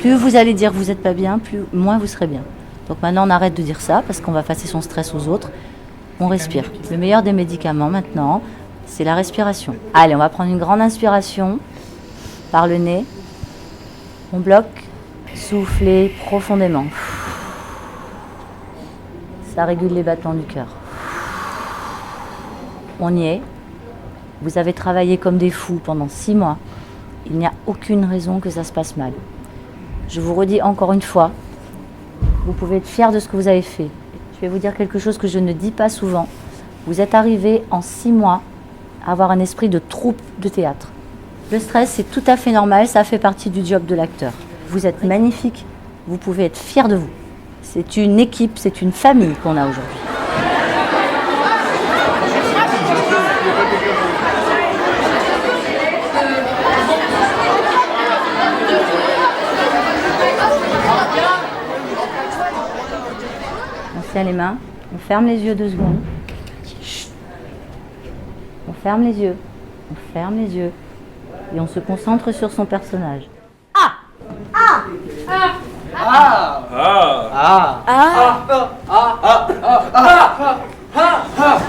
Plus vous allez dire que vous n'êtes pas bien, moins vous serez bien. Donc maintenant on arrête de dire ça parce qu'on va passer son stress aux autres. On respire. Le meilleur des médicaments maintenant, c'est la respiration. Allez, on va prendre une grande inspiration par le nez. On bloque, soufflez profondément. Ça régule les battements du cœur. On y est. Vous avez travaillé comme des fous pendant 6 mois. Il n'y a aucune raison que ça se passe mal. Je vous redis encore une fois, vous pouvez être fiers de ce que vous avez fait. Je vais vous dire quelque chose que je ne dis pas souvent. Vous êtes arrivé en 6 mois à avoir un esprit de troupe de théâtre. Le stress, c'est tout à fait normal, ça fait partie du job de l'acteur. Vous êtes magnifique, vous pouvez être fiers de vous. C'est une équipe, c'est une famille qu'on a aujourd'hui. On serre les mains, on ferme les yeux 2 secondes. Chut. On ferme les yeux, et on se concentre sur son personnage. Ah! Ah! Ah! Ah! Ah! Ah! Ah! Ah! Ah! Ah!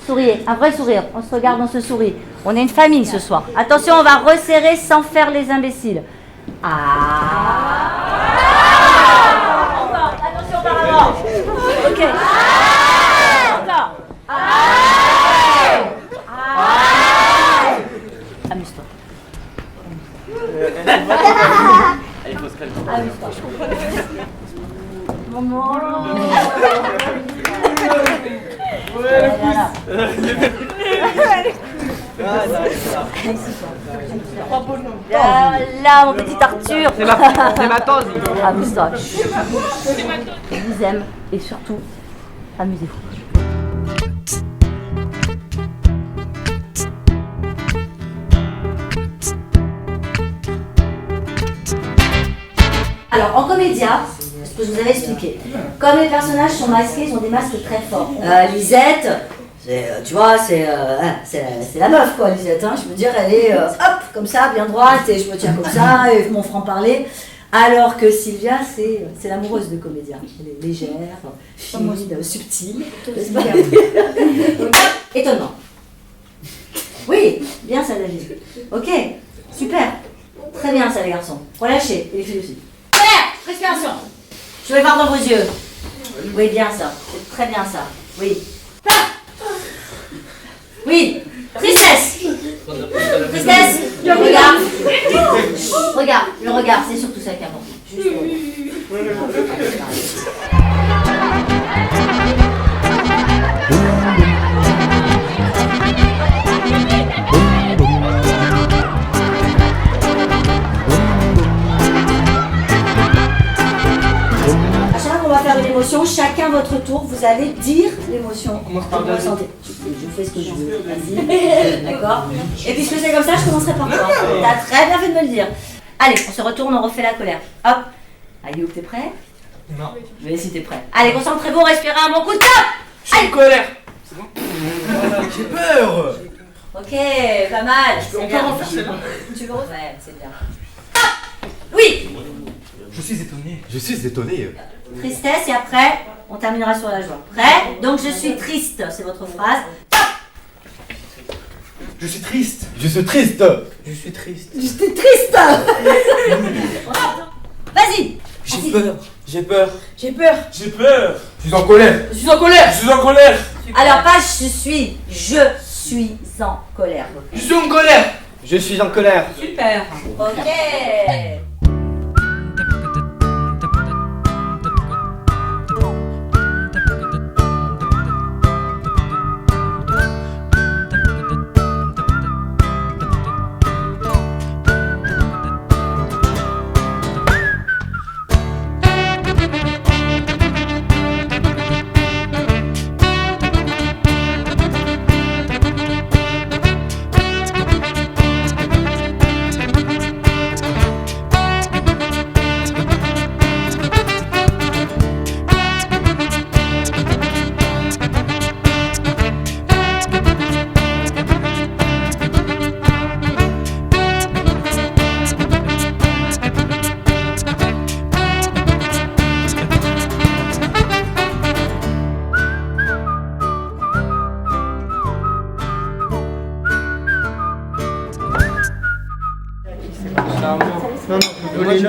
Souriez, un vrai sourire. On se regarde, on se sourit. On est une famille ce soir. Attention, on va resserrer sans faire les imbéciles. Ah! Encore. Attention par avant. Ok. Encore. Amuse-toi. Il faut se calmer. Amuse-toi. Maman. Là, mon petit Arthur. C'est ma tante. Amuse-toi. Je vous aime et surtout, amusez-vous. Alors, en comédia, ce que je vous avais expliqué, comme les personnages sont masqués, ils ont des masques très forts. Lisette, tu vois, c'est la meuf, quoi, Lisette. Hein, je veux dire, elle est hop, comme ça, bien droite, et je me tiens comme ça, et mon franc-parler. Alors que Sylvia, c'est l'amoureuse de comédia. Elle est légère, fine, subtile. Étonnant. Oui, bien ça, David. Ok, super. Très bien ça, les garçons. Relâchez, et les filles aussi. Respiration. Je vais voir dans vos yeux. Oui, bien ça. C'est très bien ça. Oui. Oui. Tristesse. Tristesse. Le regard. Regarde. Le regard, c'est surtout ça qui est important. Juste le l'émotion, chacun votre tour, vous allez dire l'émotion que vous ressentez. Je fais ce que je veux, vas-y. D'accord. Et puisque c'est comme ça, je commencerai par toi. T'as très bien fait de me le dire. Allez, on se retourne, on refait la colère. Hop. Ayoub, t'es prêt? Non. Mais si t'es prêt. Allez, concentrez-vous, respirez un bon coup de top. Je suis en colère. C'est bon. J'ai peur. Ok, pas mal. On peut refaire celle-là. Tu veux refaire? Ouais, c'est bien. Oui. Je suis étonné. Je suis étonné. Tristesse et après, on terminera sur la joie. Prêt? Donc je suis triste, c'est votre phrase. Je suis triste. Je suis triste. Je suis triste. J'étais triste. Vas-y. J'ai peur. J'ai peur. J'ai peur. J'ai peur. Je suis en colère. Je suis en colère. Je suis en colère. Alors pas je suis en colère. Je suis en colère. Je suis en colère. Super. Ok.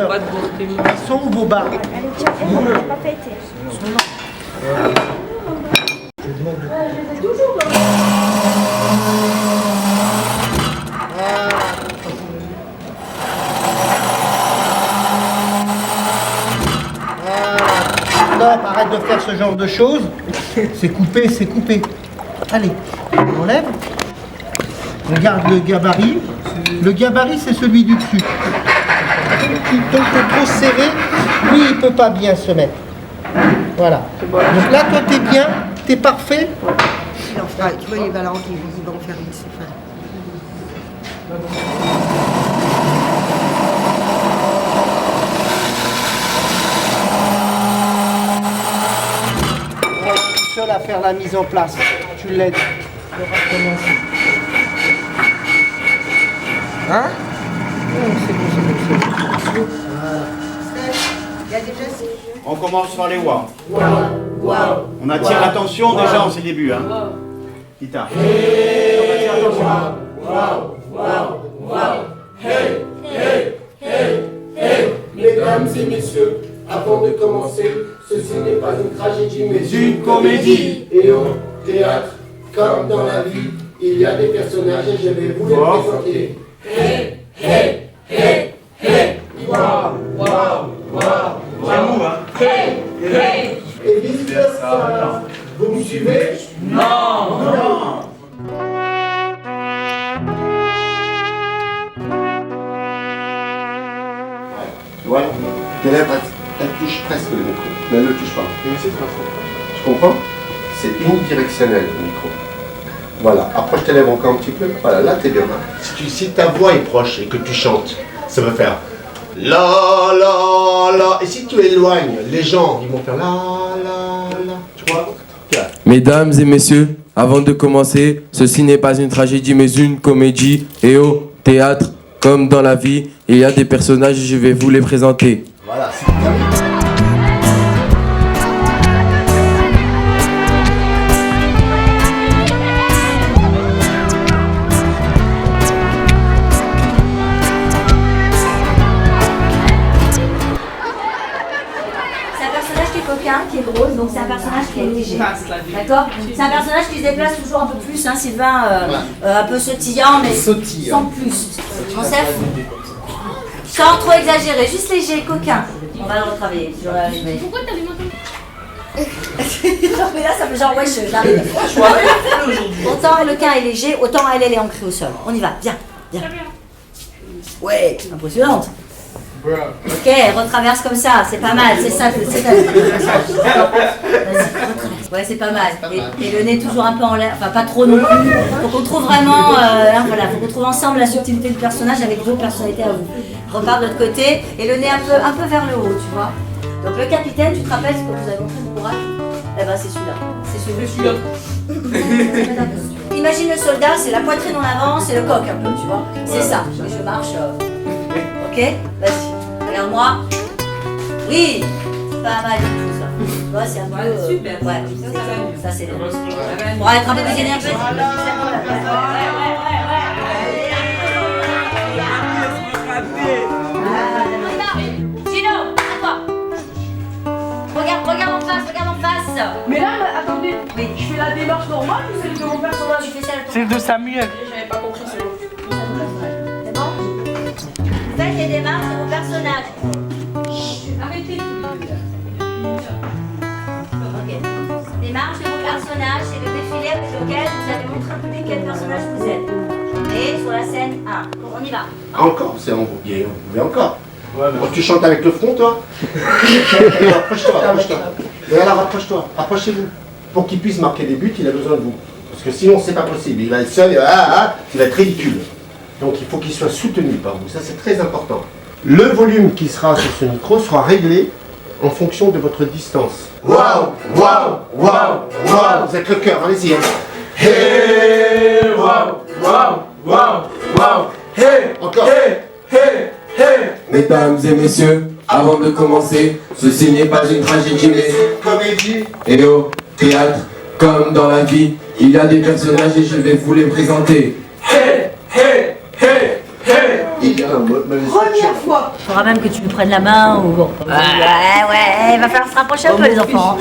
Alors, ils sont où vos barres? Allez, tiens, on n'a pas fêté. Stop, arrête de faire ce genre de choses. C'est coupé, c'est coupé. Allez, on enlève. Regarde le gabarit. Le gabarit, c'est celui du dessus. Donc, t'es trop serré. Lui, il peut pas bien se mettre. Voilà. Donc là, toi, t'es bien, t'es parfait. Il en fera, tu vois, les Valentes, il va en faire une, c'est fait. Reste tout seul à faire la mise en place. Tu l'aides. Il aura commencé. Hein? C'est bon. Il y a déjà ces... On commence par les wow. On attire l'attention déjà en ces débuts. Hein. Guitare. On attire l'attention. Mesdames et messieurs, avant de commencer, ceci n'est pas une tragédie mais une comédie. Et au théâtre, comme dans la vie, il y a des personnages et je vais vous les présenter. Et vice versa. Vous me suivez? Non. Voilà. Tes lèvres, elles touchent presque le micro, mais elles ne le touchent pas. Tu comprends? C'est unidirectionnel le micro. Voilà, approche tes lèvres encore un petit peu. Voilà, là t'es bien. Si ta voix est proche et que tu chantes, ça va faire la la la. Et si tu éloignes, les gens ils vont faire la la la. Tu vois? Mesdames et messieurs, avant de commencer, ceci n'est pas une tragédie mais une comédie. Et au théâtre, comme dans la vie, il y a des personnages et je vais vous les présenter. Voilà, c'est terminé. C'est un personnage qui est coquin, qui est drôle, donc c'est un personnage qui est léger. D'accord? C'est un personnage qui se déplace toujours un peu plus, hein, Sylvain, un peu sautillant, mais sans plus. Joseph? Sans trop exagérer, juste léger, coquin. On va le retravailler, si on va arriver. Pourquoi t'as mis mon Non mais là ça fait genre wesh, j'arrive. Autant le cas est léger, autant elle est ancrée au sol. On y va, viens, viens. Ouais, impressionnante. Ok, retraverse comme ça, c'est pas mal, c'est ça, c'est ça. Vas-y, retraverse. Ouais, c'est pas mal. Et le nez toujours un peu en l'air, enfin pas trop non plus. Faut qu'on trouve vraiment, voilà, faut qu'on trouve ensemble la subtilité du personnage avec vos personnalités à vous. Repars de l'autre côté et le nez un peu vers le haut, tu vois. Donc le capitaine, tu te rappelles ce que vous avez montré de courage? Eh ben c'est celui-là. C'est celui-là. Imagine le soldat, c'est la poitrine en avant, c'est le coq un peu, tu vois. C'est ça. Et je marche. Ok? Vas-y. Regarde-moi. Oui! C'est pas mal du tout ça. Tu vois, c'est un peu. Super. Ouais, ça c'est le. Bon, être un peu plus énergique. Gino, à toi. Regarde en face. Mais là, attendez, je fais la démarche normale ou celle de mon personnage? Tu fais ça le C'est de Samuel. J'avais pas compris, c'est bon. C'est bon? Faites les démarches de vos personnages. Arrêtez Ok. Démarche de vos personnages, c'est le défilé avec lequel vous allez montrer au public quel personnage vous êtes. Et sur la scène 1. On y va. Encore, c'est en bien, mais encore. Bon, tu chantes avec le front, toi? Rapproche-toi. Regarde, rapproche-toi. Rapprochez-vous. Pour qu'il puisse marquer des buts, il a besoin de vous. Parce que sinon, c'est pas possible. Il va être seul, il va être ridicule. Donc, il faut qu'il soit soutenu par vous. Ça, c'est très important. Le volume qui sera sur ce micro sera réglé en fonction de votre distance. Waouh, waouh, waouh, waouh. Vous êtes le cœur, allez-y. Hein. Hey, waouh, waouh, waouh, waouh. Hey, encore. Hey, hey, hey. Mesdames et messieurs, avant de commencer, ceci n'est pas une tragédie mais Comédie. et au théâtre, comme dans la vie, il y a des personnages et je vais vous les présenter. Hey, hey, hey, hey. Première fois. Il faudra même que tu lui prennes la main ou bon. Ouais, il va falloir se rapprocher un peu les enfants.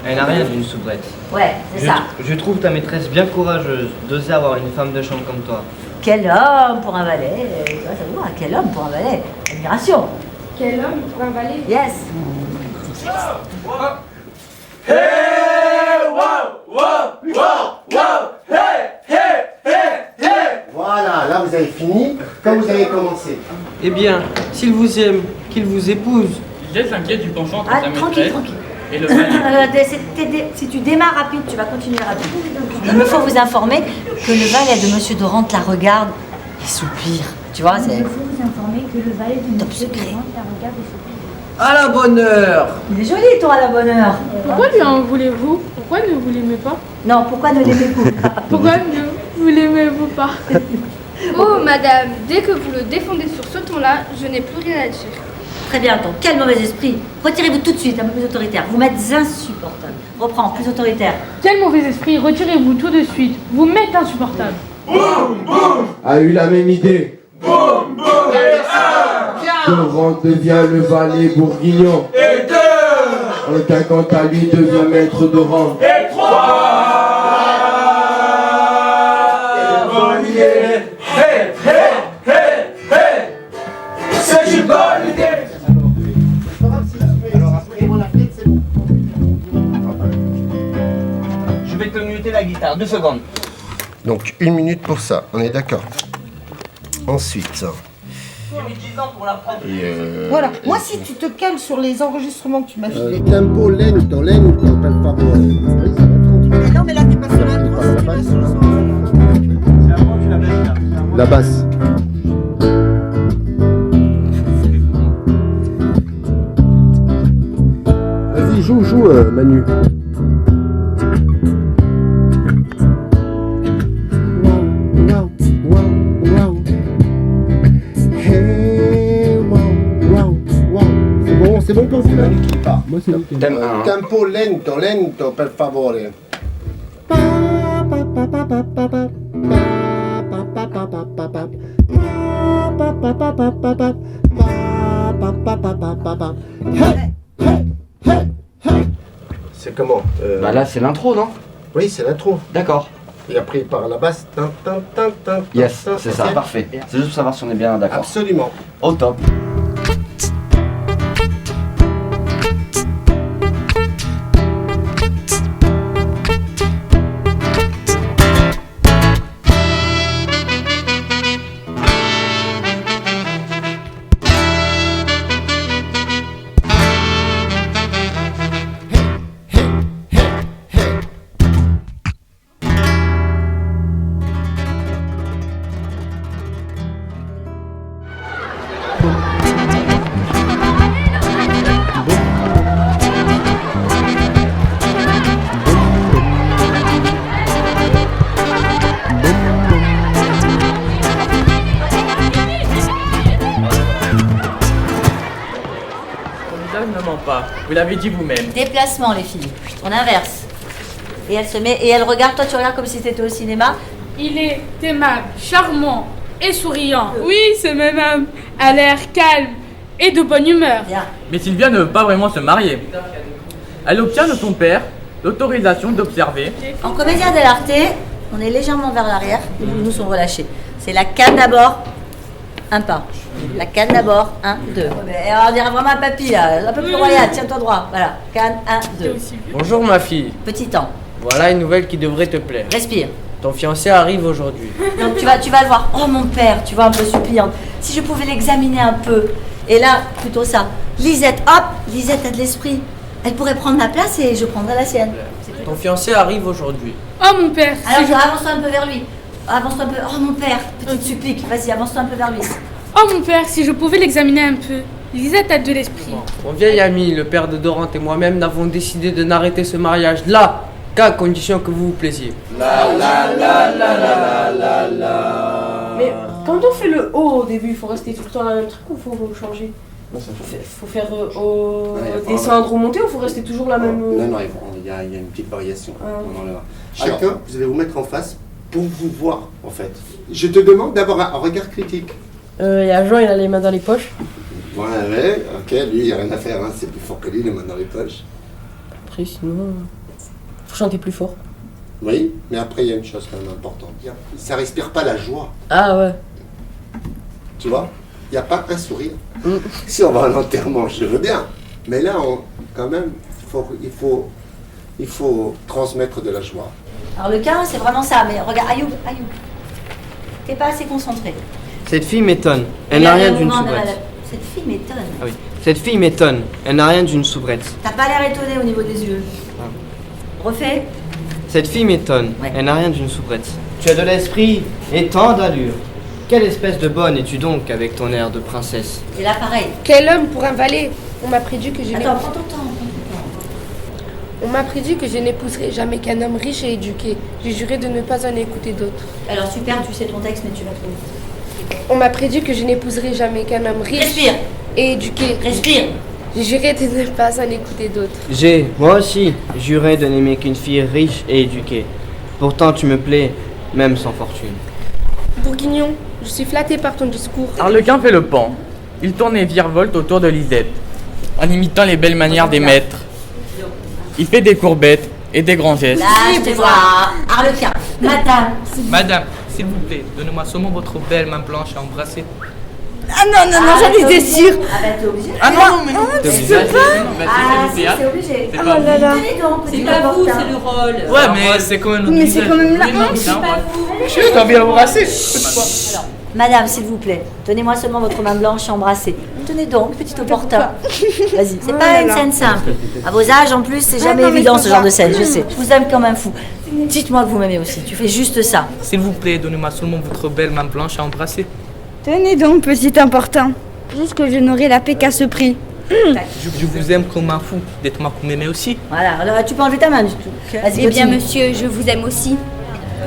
Elle n'a rien d'une soubrette. Ouais, c'est ça. Je trouve ta maîtresse bien courageuse d'oser avoir une femme de chambre comme toi. Quel homme pour un valet. Tu vois, ça vous voit, quel homme pour un valet. Admiration. Quel homme pour un valet? Yes. Hey, wow, wow, wow, wow, hey, hey, hey, hey. Voilà, là vous avez fini, comme vous avez commencé. Eh bien, s'il vous aime, qu'il vous épouse. J'ai s'inquiète du penchant entre Ah, sa tranquille, maîtresse tranquille. et le valet. Si tu démarres rapide, tu vas continuer rapide. Il me faut vous informer que le valet de Monsieur Dorante la regarde et soupire. Tu vois, c'est... Il faut vous informer que le valet de Top Monsieur secret. Durand la regarde et se À la bonne heure. Il est joli, toi, à la bonne heure. Pourquoi lui en voulez-vous? Pourquoi ne vous l'aimez pas? Non, pourquoi ne l'aimez-vous pas? Pourquoi ne vous l'aimez-vous pas? Oh, madame, dès que vous le défendez sur ce ton-là, je n'ai plus rien à dire. Très bien, donc, quel mauvais esprit. Retirez-vous tout de suite, un peu plus autoritaire. Vous m'êtes insupportable. Reprends, plus autoritaire. Quel mauvais esprit, retirez-vous tout de suite. Vous m'êtes insupportable. A eu la même idée. Dorante devient le valet bourguignon. Et deux, Aucun quant à lui devient maître Dorante. et trois. Bonne idée. Hey, hey, hey, hey. C'est une bonne idée. Alors après, on a fait, c'est bon. Je vais te muter la guitare, 2 secondes. Donc 1 minute pour ça, on est d'accord. Ensuite. J'ai mis 10 ans pour l'apprendre. Voilà. Moi, si tu te cales sur les enregistrements que tu m'as filés. Tempo lento, lento, per favore. Oui, ça va tranquille. Non, mais là, t'es pas sur l'intro, tu vas sur le... La basse. Vas-y, joue, Manu. Wow, wow, wow. Hey, wow, wow, wow. C'est bon pour vous là? Moi, c'est nickel. Tempo lento, lento, per favore. C'est comment Bah là, c'est l'intro, non? Oui, c'est l'intro. D'accord. Et après, il part à la basse. Tin, tin, tin, tin, Yes, tin, c'est ça, ok. parfait. C'est juste pour savoir si on est bien d'accord. Absolument. Au top. Ne ment pas. Vous l'avez dit vous-même. Déplacement, les filles. On inverse. Et elle se met, et elle regarde, toi tu regardes comme si t'étais au cinéma. Il est aimable, charmant et souriant. Oui, ce même homme a l'air calme et de bonne humeur. Bien. Mais Sylvia ne veut pas vraiment se marier. Elle obtient de son père l'autorisation d'observer. En comédien dell'arte, on est légèrement vers l'arrière, et nous sont relâchés. C'est la canne d'abord, un pas. La canne d'abord, 1, 2. On dirait vraiment un papy là, un peu plus royal, tiens-toi droit. Voilà, canne, 1, 2. Bonjour ma fille. Petit temps, Voilà une nouvelle qui devrait te plaire. respire. Ton fiancé arrive aujourd'hui. Donc tu vas le voir. Oh mon père, tu vois, un peu suppliante. Si je pouvais l'examiner un peu. Et là, plutôt ça. Lisette, hop, Lisette a de l'esprit. Elle pourrait prendre ma place et je prendrais la sienne. Ton fiancé arrive aujourd'hui. Oh mon père. Alors avance-toi un peu vers lui. Avance-toi un peu. Oh mon père, petite supplique. Vas-y, avance-toi un peu vers lui. Oh mon père, si je pouvais l'examiner un peu. Lisette a de l'esprit. Mon vieil ami, le père de Dorante et moi-même n'avons décidé de n'arrêter ce mariage là qu'à condition que vous vous plaisiez. Mais quand on fait le haut au début, il faut rester tout le temps dans le même truc ou faut changer? Faut faire descendre ou monter ou faut rester toujours la même. Non, il y a une petite variation. Ah. Chacun, vous allez vous mettre en face pour vous voir, en fait. Je te demande d'avoir un regard critique. Il y a Jean, il a les mains dans les poches. Ouais, ok, lui, il n'y a rien à faire, hein. C'est plus fort que lui, les mains dans les poches. Après, sinon, faut chanter plus fort. Oui, mais après, il y a une chose quand même importante. Ça respire pas la joie. Ah ouais. Tu vois, il n'y a pas un sourire. Si on va à l'enterrement, je veux bien. Mais là, quand même, il faut transmettre de la joie. Alors le cas, c'est vraiment ça, mais regarde, Ayoub, t'es pas assez concentré. Cette fille m'étonne. Elle n'a rien d'une Non, soubrette. Cette fille m'étonne. Ah oui. Cette fille m'étonne. Elle n'a rien d'une soubrette. T'as pas l'air étonné au niveau des yeux. Refais. Cette fille m'étonne. Ouais. Elle n'a rien d'une soubrette. Tu as de l'esprit et tant d'allure. Quelle espèce de bonne es-tu donc avec ton air de princesse? Et là, pareil. Quel homme pour un valet. On m'a prédit que je Attends, prends ton temps. On m'a prédit que je n'épouserai jamais qu'un homme riche et éduqué. J'ai juré de ne pas en écouter d'autres. Alors super, tu sais ton texte, mais tu vas trouver. On m'a prédit que je n'épouserai jamais qu'un homme riche Respire. et éduqué. Respire. J'ai juré de ne pas en écouter d'autres. J'ai, moi aussi, juré de n'aimer qu'une fille riche et éduquée. Pourtant tu me plais, même sans fortune. Bourguignon, je suis flattée par ton discours. Arlequin fait le pan. Il tourne et virevolte autour de Lisette, en imitant les belles manières des maîtres. Il fait des courbettes et des grands gestes. Là, je te vois. Arlequin. Madame, s'il vous plaît, donnez-moi seulement votre belle main blanche à embrasser. Ah non, j'en étais sûre. Ah bah t'es obligé. Ah non, mais non. Tu peux pas. Ah si, c'est obligé. C'est pas vous. Tenez donc, petit vous, c'est le rôle. Ouais, mais c'est quand même... Mais c'est quand même la honte. C'est pas vous. Je dois bien embrasser. Alors, madame, s'il vous plaît, donnez-moi seulement votre main blanche et embrassez. Tenez donc, petit opportun. Vas-y, c'est pas une scène simple. À vos âges, en plus, c'est jamais évident ce genre de scène, je sais. Je vous aime comme un fou. Dites-moi que vous m'aimez aussi, tu fais juste ça. S'il vous plaît, donnez-moi seulement votre belle main blanche à embrasser. Tenez donc, petit important. Juste que je n'aurai la paix qu'à ce prix. Je vous aime comme un fou. Dites-moi que vous m'aimez aussi. Voilà, alors tu peux enlever ta main du tout. Vas-y, Eh bien, continue. monsieur, je vous aime aussi.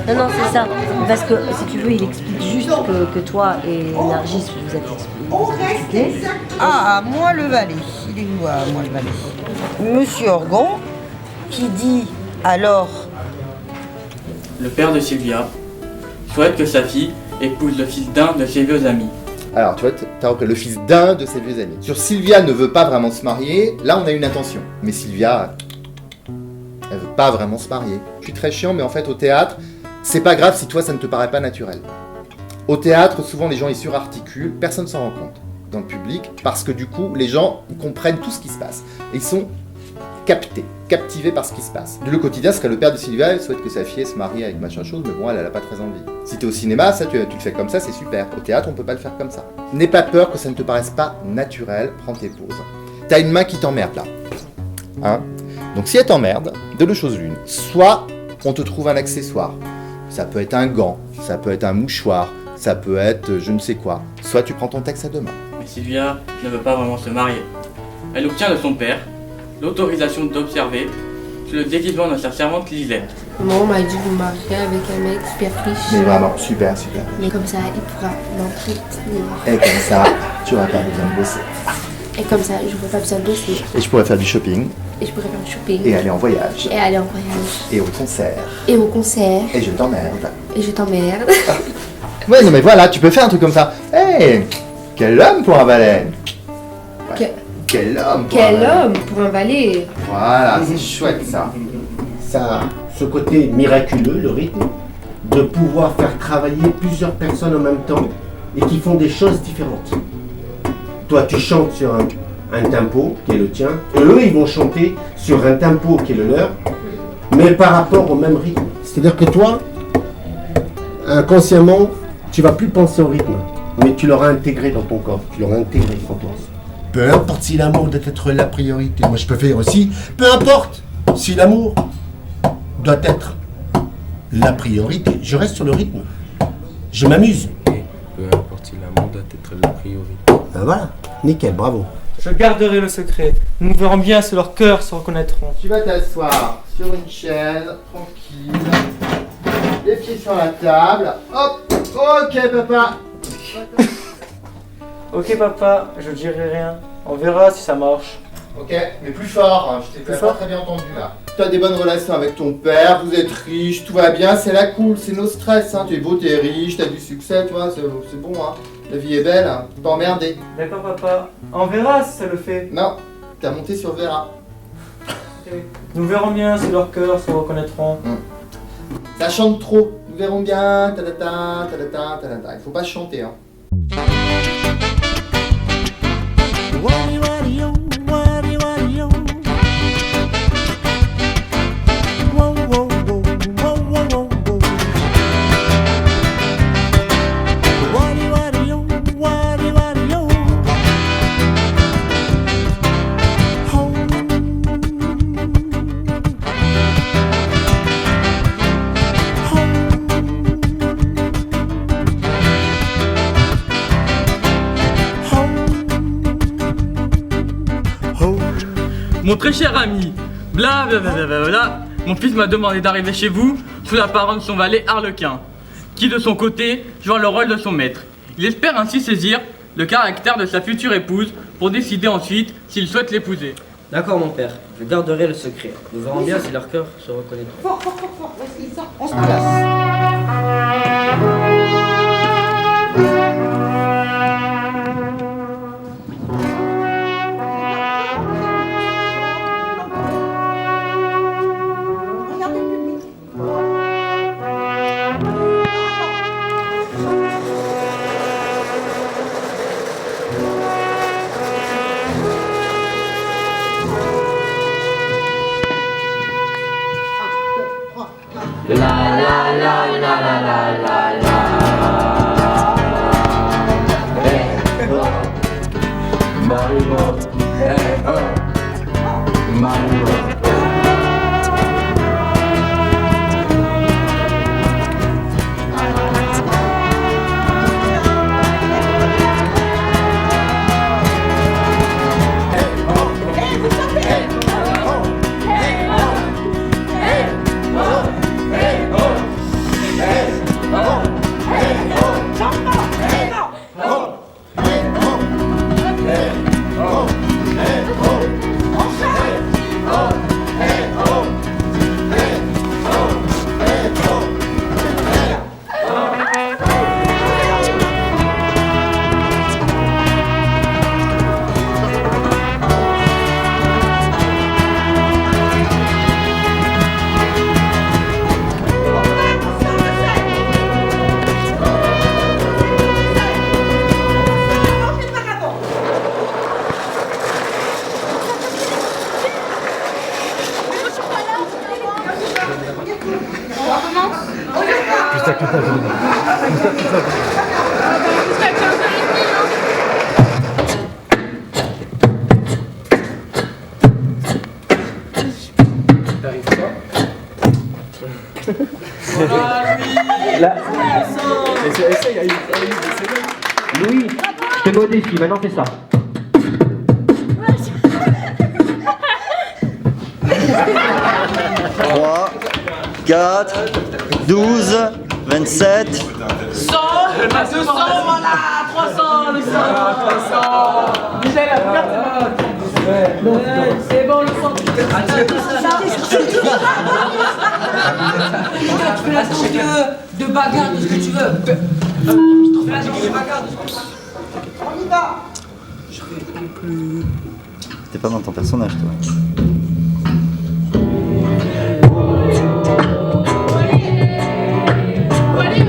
Non, c'est ça. Parce que, si tu veux, il explique juste que toi et Nargis, vous êtes expliqués. Ah, moi le valet. Il est où, moi le valet? Monsieur Orgon, qui dit alors... Le père de Sylvia souhaite que sa fille épouse le fils d'un de ses vieux amis. Alors, tu vois, t'as repris le fils d'un de ses vieux amis. Sur Sylvia ne veut pas vraiment se marier, là on a une intention. Mais Sylvia, elle veut pas vraiment se marier. Je suis très chiant, mais en fait au théâtre, c'est pas grave si toi ça ne te paraît pas naturel. Au théâtre, souvent les gens ils surarticulent, personne ne s'en rend compte dans le public, parce que du coup les gens ils comprennent tout ce qui se passe. Et ils sont captivés par ce qui se passe. Le quotidien serait le père de Sylvia, il souhaite que sa fille se marie avec machin chose, mais bon elle a pas très envie. Si t'es au cinéma, ça tu le fais comme ça, c'est super. Au théâtre on peut pas le faire comme ça. N'aie pas peur que ça ne te paraisse pas naturel, prends tes pauses. T'as une main qui t'emmerde là. Hein? Donc si elle t'emmerde, deux choses l'une. Soit on te trouve un accessoire. Ça peut être un gant, ça peut être un mouchoir, ça peut être je ne sais quoi. Soit tu prends ton texte à deux mains. Mais Sylvia ne veut pas vraiment se marier. Elle obtient de son père l'autorisation d'observer le déguisement de sa servante Lisette. Maman m'a dit de me marier avec un mec super riche. Mais vraiment, super. Mais comme ça, il pourra m'entretenir. Et comme ça, tu n'auras pas besoin de bosser. Et comme ça, je n'aurai pas besoin de bosser. Et je pourrais faire du shopping. Et je pourrais faire du shopping. Et aller en voyage. Et aller en voyage. Et au concert. Et au concert. Et je t'emmerde. Et je t'emmerde. Ouais, non mais voilà, tu peux faire un truc comme ça. Hé, quel homme pour un valet. Ouais. Quel homme pour Quel homme pour un valet. Voilà, c'est chouette ça. Ça, ce côté miraculeux, le rythme, de pouvoir faire travailler plusieurs personnes en même temps et qui font des choses différentes. Toi, tu chantes sur un tempo qui est le tien, et eux, ils vont chanter sur un tempo qui est le leur, mais par rapport au même rythme. C'est-à-dire que toi, inconsciemment, tu vas plus penser au rythme, mais tu l'auras intégré dans ton corps, tu l'auras intégré en toi. Peu importe si l'amour doit être la priorité. Moi, je peux faire aussi, peu importe si l'amour doit être la priorité. Je reste sur le rythme. Je m'amuse. Peu importe si l'amour doit être la priorité. Ben voilà, nickel, bravo. Je garderai le secret. Nous verrons bien si leurs cœurs se reconnaîtront. Tu vas t'asseoir sur une chaise, tranquille, les pieds sur la table. Hop, ok papa. Ok papa, je dirai rien. On verra si ça marche. Ok, mais plus fort, hein. Je t'ai pas très bien entendu là. Tu as des bonnes relations avec ton père, vous êtes riche, tout va bien, c'est la cool, c'est no stress, hein. Tu es beau, tu es riche, tu as du succès, tu vois, c'est bon, hein. La vie est belle, hein. Faut pas emmerder. D'accord, papa. On verra si ça le fait. Non, t'as monté sur Vera. Nous verrons bien si leurs cœurs se reconnaîtront. Ça chante trop, nous verrons bien, ta-da-ta, ta-da-ta, ta-da-ta. Il faut pas chanter, hein. Mon très cher ami, blablabla, mon fils m'a demandé d'arriver chez vous sous la parole de son valet Arlequin, qui de son côté joue le rôle de son maître. Il espère ainsi saisir le caractère de sa future épouse pour décider ensuite s'il souhaite l'épouser. D'accord mon père, je garderai le secret. Nous verrons bien si leur cœur se reconnaîtront. Fort, fort, fort, fort. Vas-y, sors. On se place. Louis, je te mets au défi, maintenant fais ça. 3, 4, 12, 27. 100, 200, voilà, 300, le 100, 300. Michel, la perte. C'est bon, le 100. Tu fais la danse de bagarre, de ce que tu veux. Tu fais la danse de bagarre, de ce que tu veux. On y va. T'es pas dans ton personnage, toi. Allez,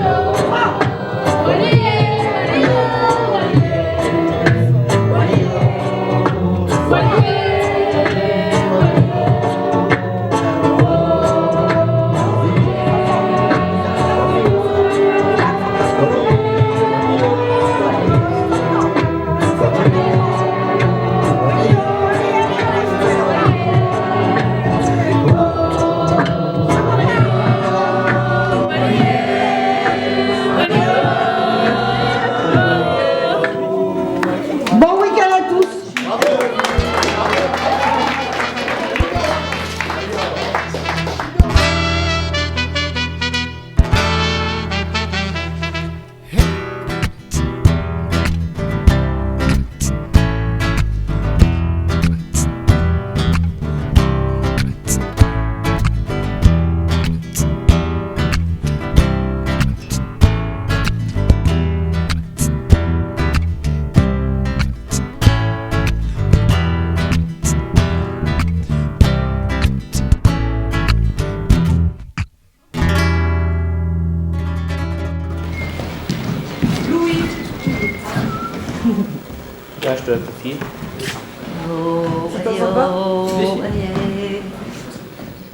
te la confie.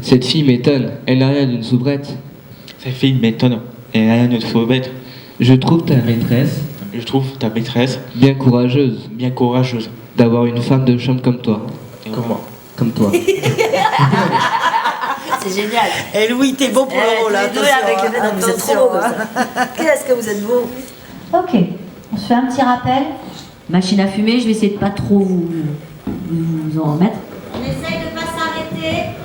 Cette fille m'étonne, elle n'a rien d'une soubrette. Cette fille m'étonne, elle n'a rien de soubrette. Je trouve ta maîtresse bien courageuse d'avoir une femme de chambre comme toi. Comment? Comme toi. C'est génial. Et Louis, t'es bon pour le rôle, avec les vous êtes trop beaux. Qu'est-ce que vous êtes beaux. Ok, on se fait un petit rappel. Machine à fumer, je vais essayer de pas trop vous en remettre. On essaye de pas s'arrêter.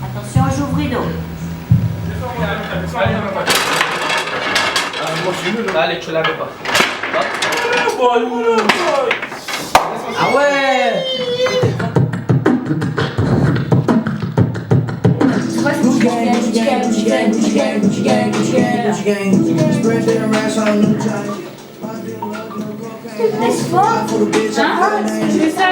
Attention, j'ouvre rideau. Allez, tu l'avais pas. Ah ouais. N'est-ce pas? Hein? C'est ça.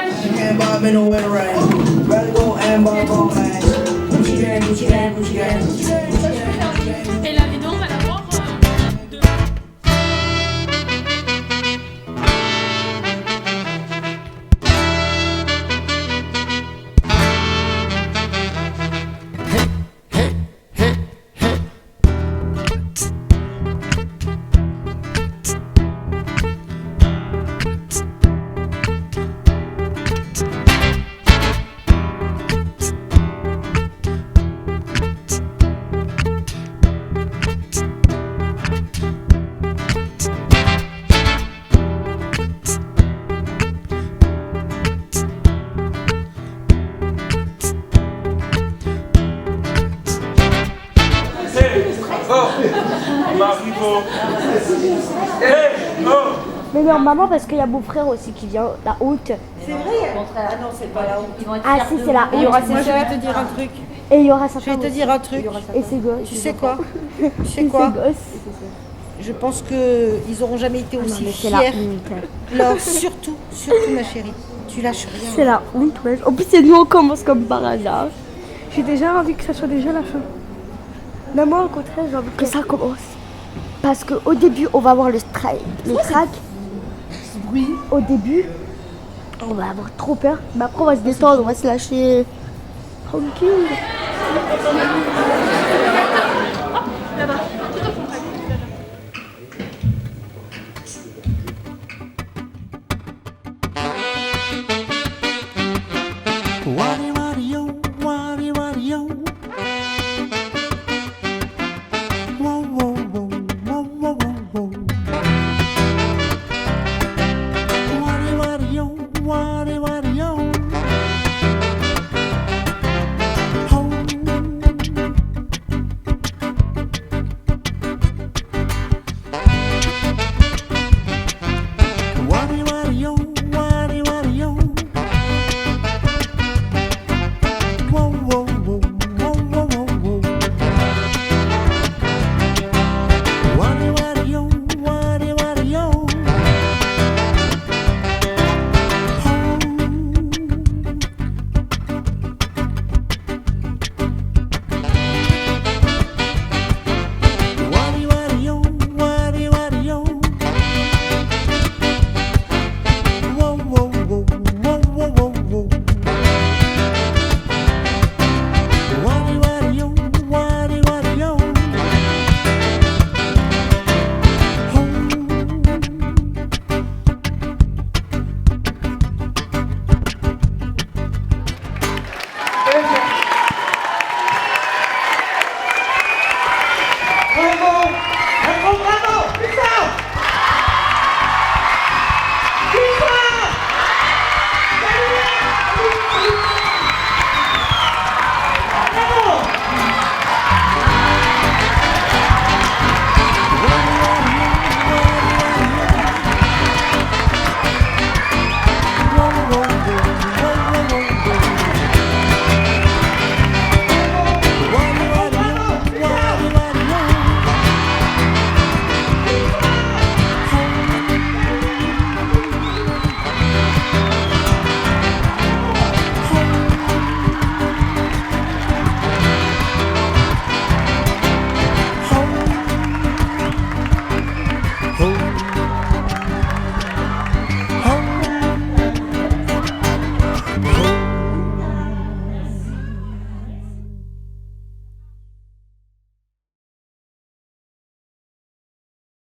Et la vidéo, on va la voir. Mais non, maman, parce qu'il y a mon frère aussi qui vient, la honte. C'est vrai? Ah non, c'est pas la honte. Ah si, c'est la honte. Moi, je vais te dire un truc. Et il y aura ça. Je vais te dire un truc. Et c'est gosse. Tu sais quoi? Tu sais quoi? Je pense qu'ils n'auront jamais été aussi fiers. Alors, surtout ma chérie, tu lâches rien. C'est la honte, ouais. En plus, c'est nous, on commence comme par hasard. J'ai déjà envie que ça soit déjà la fin. Mais moi, au contraire, j'ai envie que ça commence. Parce qu'au début, on va avoir le track. Oui. Au début, on va avoir trop peur. Mais après, on va se détendre, on va se lâcher. Tranquille. Là-bas. What